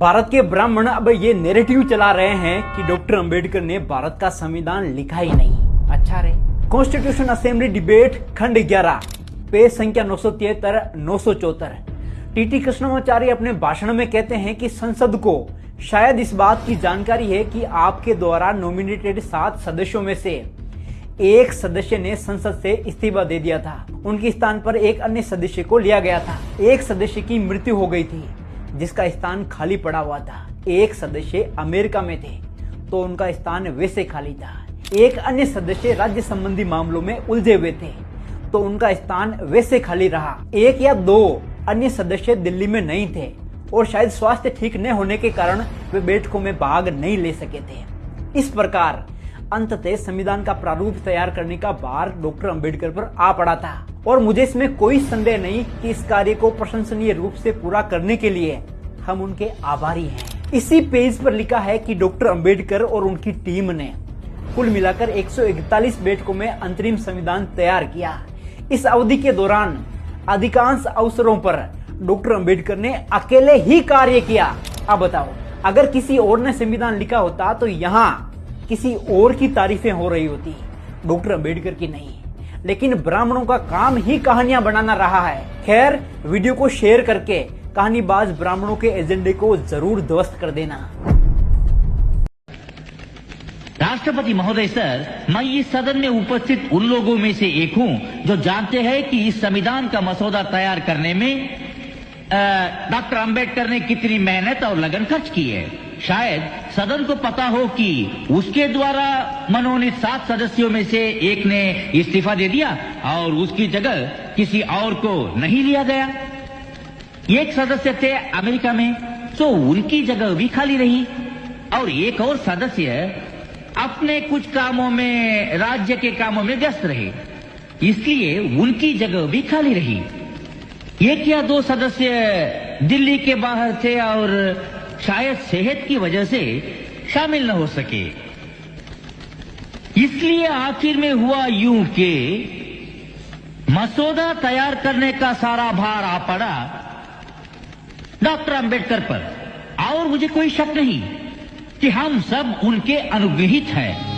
भारत के ब्राह्मण अब ये नैरेटिव चला रहे हैं कि डॉक्टर अंबेडकर ने भारत का संविधान लिखा ही नहीं। अच्छा रे। कॉन्स्टिट्यूशन असेंबली डिबेट खंड 11 पेज संख्या 973-974। टीटी कृष्णमाचार्य अपने भाषण में कहते हैं कि संसद को शायद इस बात की जानकारी है कि आपके द्वारा नॉमिनेटेड 7 सदस्यों में से एक सदस्य ने संसद से इस्तीफा दे दिया था। उनके स्थान पर एक अन्य सदस्य को लिया गया था। एक सदस्य की मृत्यु हो गई थी जिसका स्थान खाली पड़ा हुआ था। एक सदस्य अमेरिका में थे तो उनका स्थान वैसे खाली था। एक अन्य सदस्य राज्य संबंधी मामलों में उलझे हुए थे तो उनका स्थान वैसे खाली रहा। एक या दो अन्य सदस्य दिल्ली में नहीं थे और शायद स्वास्थ्य ठीक न होने के कारण वे बैठकों में भाग नहीं ले सके थे। इस प्रकार अंततः संविधान का प्रारूप तैयार करने का भार डॉक्टर अंबेडकर पर आ पड़ा था और मुझे इसमें कोई संदेह नहीं कि इस कार्य को प्रशंसनीय रूप से पूरा करने के लिए हम उनके आभारी हैं। इसी पेज पर लिखा है कि डॉक्टर अंबेडकर और उनकी टीम ने कुल मिलाकर 141 बैठकों में अंतरिम संविधान तैयार किया। इस अवधि के दौरान अधिकांश अवसरों पर डॉक्टर अंबेडकर ने अकेले ही कार्य किया। अब बताओ, अगर किसी और ने संविधान लिखा होता तो यहाँ किसी और की तारीफें हो रही होती, डॉक्टर अंबेडकर की नहीं। लेकिन ब्राह्मणों का काम ही कहानियां बनाना रहा है। खैर, वीडियो को शेयर करके कहानीबाज ब्राह्मणों के एजेंडे को जरूर ध्वस्त कर देना। राष्ट्रपति महोदय सर, मैं इस सदन में उपस्थित उन लोगों में से एक हूं जो जानते हैं कि इस संविधान का मसौदा तैयार करने में डॉक्टर अंबेडकर ने कितनी मेहनत और लगन खर्च की है। शायद सदन को पता हो कि उसके द्वारा मनोनीत 7 सदस्यों में से एक ने इस्तीफा दे दिया और उसकी जगह किसी और को नहीं लिया गया। एक सदस्य थे अमेरिका में तो उनकी जगह भी खाली रही और एक और सदस्य अपने कुछ कामों में, राज्य के कामों में व्यस्त रहे, इसलिए उनकी जगह भी खाली रही। एक या दो सदस्य दिल्ली के बाहर थे और शायद सेहत की वजह से शामिल न हो सके। इसलिए आखिर में हुआ यूं कि मसौदा तैयार करने का सारा भार आ पड़ा डॉक्टर अंबेडकर पर। और मुझे कोई शक नहीं कि हम सब उनके अनुग्रहित हैं।